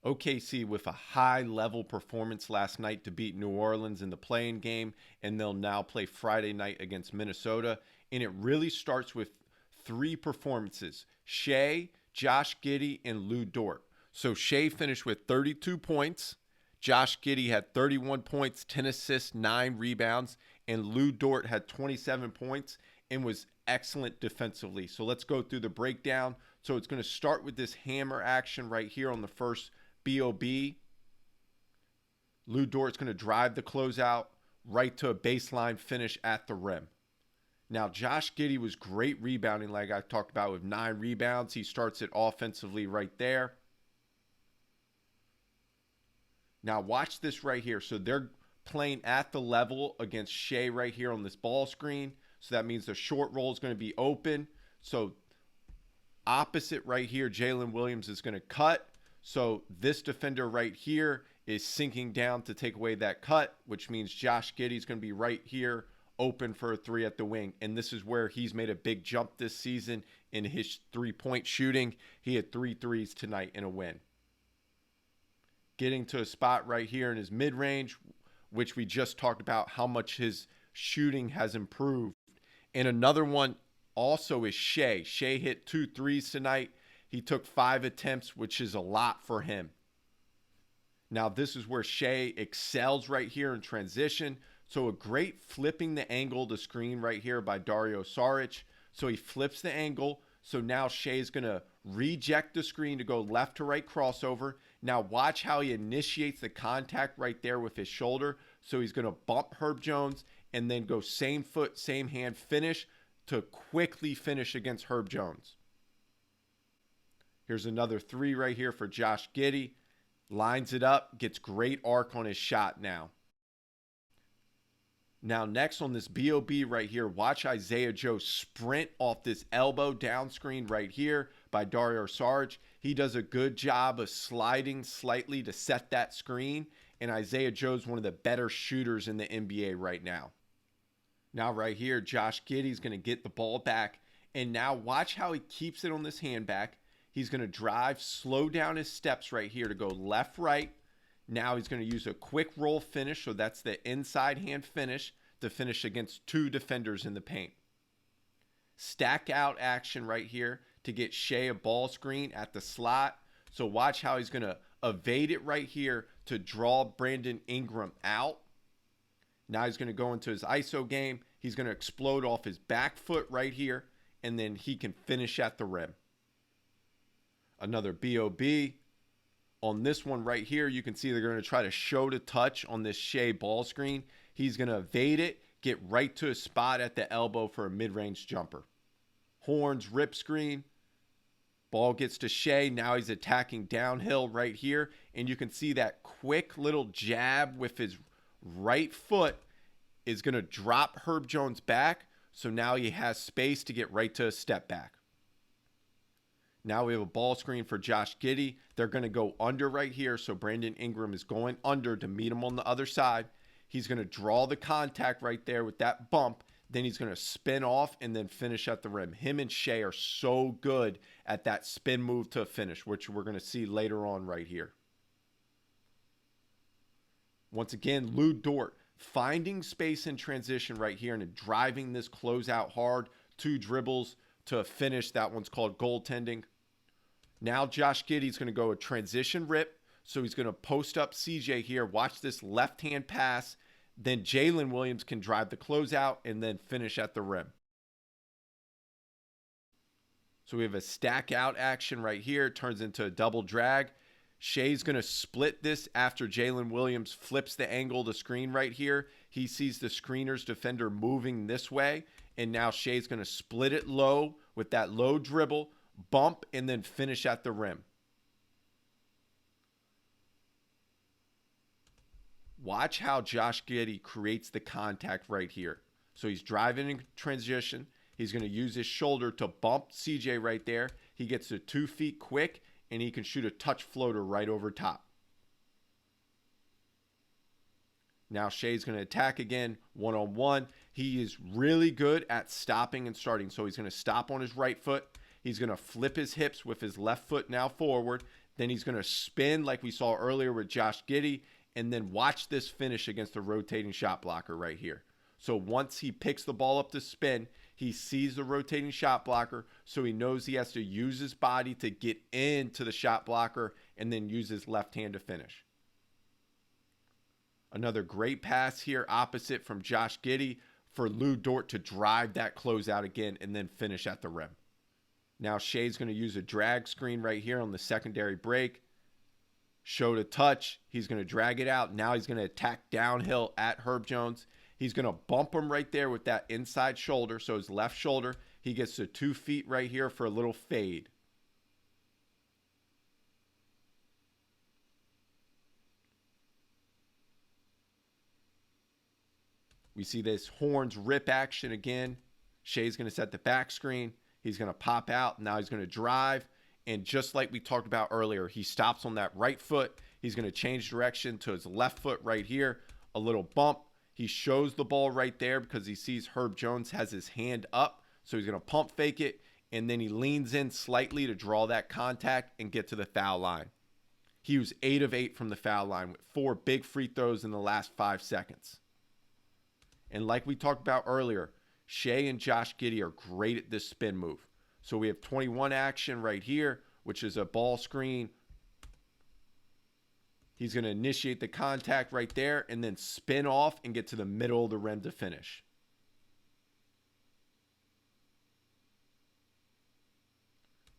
OKC with a high-level performance last night to beat New Orleans in the play-in game, and they'll now play Friday night against Minnesota. And it really starts with three performances: Shai, Josh Giddey, and Lou Dort. So Shai finished with 32 points. Josh Giddey had 31 points, 10 assists, 9 rebounds, and Lou Dort had 27 points and was excellent defensively. So let's go through the breakdown. So it's going to start with this hammer action right here on the first BOB. Lou Dort's going to drive the closeout right to a baseline finish at the rim. Now, Josh Giddey was great rebounding, like I talked about, with 9 rebounds. He starts it offensively right there. Now, watch this right here. So they're playing at the level against Shai right here on this ball screen. So that means the short roll is going to be open. So opposite right here, Jalen Williams is going to cut. So this defender right here is sinking down to take away that cut, which means Josh Giddey is going to be right here open for a 3 at the wing. And this is where he's made a big jump this season in his 3-point shooting. He had 3 threes tonight in a win. Getting to a spot right here in his mid-range, which we just talked about how much his shooting has improved. And another one also is Shai. Shai hit 2 threes tonight. He took 5 attempts, which is a lot for him. Now, this is where Shai excels right here in transition. So a great flipping the angle of the screen right here by Dario Saric. So he flips the angle. So now Shai is going to reject the screen to go left to right crossover. Now watch how he initiates the contact right there with his shoulder. So he's going to bump Herb Jones and then go same foot, same hand finish to quickly finish against Herb Jones. Here's another 3 right here for Josh Giddey. Lines it up, gets great arc on his shot now. Now next on this BOB right here, watch Isaiah Joe sprint off this elbow down screen right here by Dario Saric. He does a good job of sliding slightly to set that screen, and Isaiah Joe's one of the better shooters in the NBA right now. Now right here, Josh Giddey's going to get the ball back, and now watch how he keeps it on this hand back. He's going to drive, slow down his steps right here to go left, right. Now he's going to use a quick roll finish, so that's the inside hand finish to finish against 2 defenders in the paint. Stack out action right here to get Shai a ball screen at the slot. So watch how he's going to evade it right here to draw Brandon Ingram out. Now he's going to go into his ISO game. He's going to explode off his back foot right here, and then he can finish at the rim. Another BOB. On this one right here, you can see they're going to try to show the touch on this Shai ball screen. He's going to evade it, get right to a spot at the elbow for a mid-range jumper. Horns, rip screen. Ball gets to Shai. Now he's attacking downhill right here. And you can see that quick little jab with his right foot is going to drop Herb Jones back. So now he has space to get right to a step back. Now we have a ball screen for Josh Giddey. They're going to go under right here. So Brandon Ingram is going under to meet him on the other side. He's going to draw the contact right there with that bump. Then he's going to spin off and then finish at the rim. Him and Shai are so good at that spin move to a finish, which we're going to see later on right here. Once again, Lou Dort finding space in transition right here and driving this closeout hard. 2 dribbles to a finish. That one's called goaltending. Now Josh Giddey's going to go a transition rip. So he's going to post up CJ here. Watch this left-hand pass. Then Jalen Williams can drive the closeout and then finish at the rim. So we have a stack out action right here. It turns into a double drag. Shai's going to split this after Jalen Williams flips the angle of the screen right here. He sees the screener's defender moving this way. And now Shai's going to split it low with that low dribble, bump, and then finish at the rim. Watch how Josh Giddey creates the contact right here. So he's driving in transition. He's going to use his shoulder to bump CJ right there. He gets to 2 feet quick, and he can shoot a touch floater right over top. Now Shai's going to attack again, one-on-one. He is really good at stopping and starting. So he's going to stop on his right foot. He's going to flip his hips with his left foot now forward. Then he's going to spin like we saw earlier with Josh Giddey. And then watch this finish against the rotating shot blocker right here. So once he picks the ball up to spin, he sees the rotating shot blocker, so he knows he has to use his body to get into the shot blocker and then use his left hand to finish. Another great pass here opposite from Josh Giddey for Lou Dort to drive that closeout again and then finish at the rim. Now Shai's going to use a drag screen right here on the secondary break. Show to touch. He's going to drag it out. Now he's going to attack downhill at Herb Jones. He's going to bump him right there with that inside shoulder. So his left shoulder. He gets to 2 feet right here for a little fade. We see this horns rip action again. Shai's going to set the back screen. He's going to pop out. Now he's going to drive. And just like we talked about earlier, he stops on that right foot. He's going to change direction to his left foot right here. A little bump. He shows the ball right there because he sees Herb Jones has his hand up. So he's going to pump fake it. And then he leans in slightly to draw that contact and get to the foul line. He was 8 of 8 from the foul line with 4 big free throws in the last 5 seconds. And like we talked about earlier, Shai and Josh Giddey are great at this spin move. So we have 21 action right here, which is a ball screen. He's going to initiate the contact right there and then spin off and get to the middle of the rim to finish.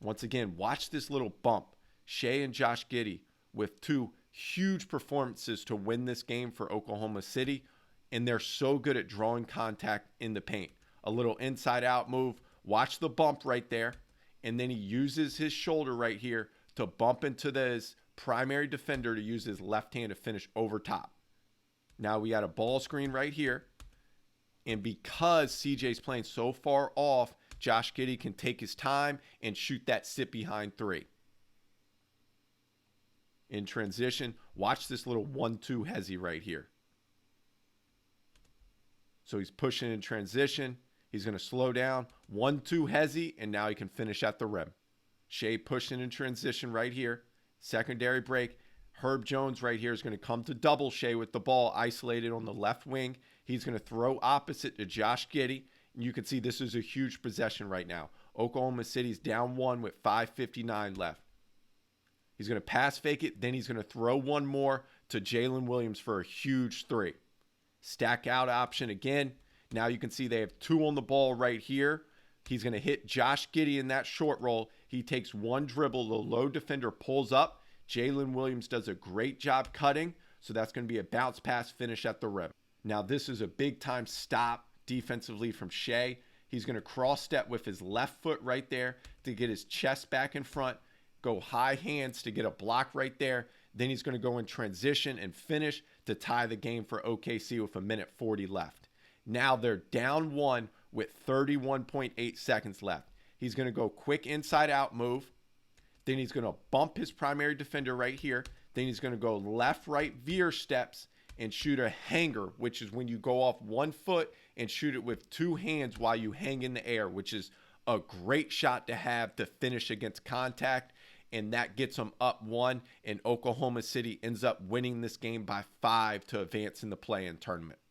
Once again, watch this little bump. Shai and Josh Giddey with 2 huge performances to win this game for Oklahoma City. And they're so good at drawing contact in the paint. A little inside out move. Watch the bump right there. And then he uses his shoulder right here to bump into his primary defender to use his left hand to finish over top. Now we got a ball screen right here. And because CJ's playing so far off, Josh Giddey can take his time and shoot that sit behind 3. In transition, watch this little 1-2 hezzy right here. So he's pushing in transition. He's going to slow down. 1-2 hezzy, and now he can finish at the rim. Shai pushing in transition right here. Secondary break. Herb Jones right here is going to come to double Shai with the ball isolated on the left wing. He's going to throw opposite to Josh Giddey. And you can see this is a huge possession right now. Oklahoma City's down 1 with 5:59 left. He's going to pass fake it. Then he's going to throw one more to Jalen Williams for a huge 3. Stack out option again. Now you can see they have 2 on the ball right here. He's going to hit Josh Giddey in that short roll. He takes one dribble. The low defender pulls up. Jalen Williams does a great job cutting. So that's going to be a bounce pass finish at the rim. Now this is a big time stop defensively from Shai. He's going to cross step with his left foot right there to get his chest back in front. Go high hands to get a block right there. Then he's going to go in transition and finish to tie the game for OKC with 1:40 left. Now they're down 1 with 31.8 seconds left. He's going to go quick inside out move. Then he's going to bump his primary defender right here. Then he's going to go left, right veer steps and shoot a hanger, which is when you go off 1 foot and shoot it with 2 hands while you hang in the air, which is a great shot to have to finish against contact. And that gets them up 1, and Oklahoma City ends up winning this game by 5 to advance in the play-in tournament.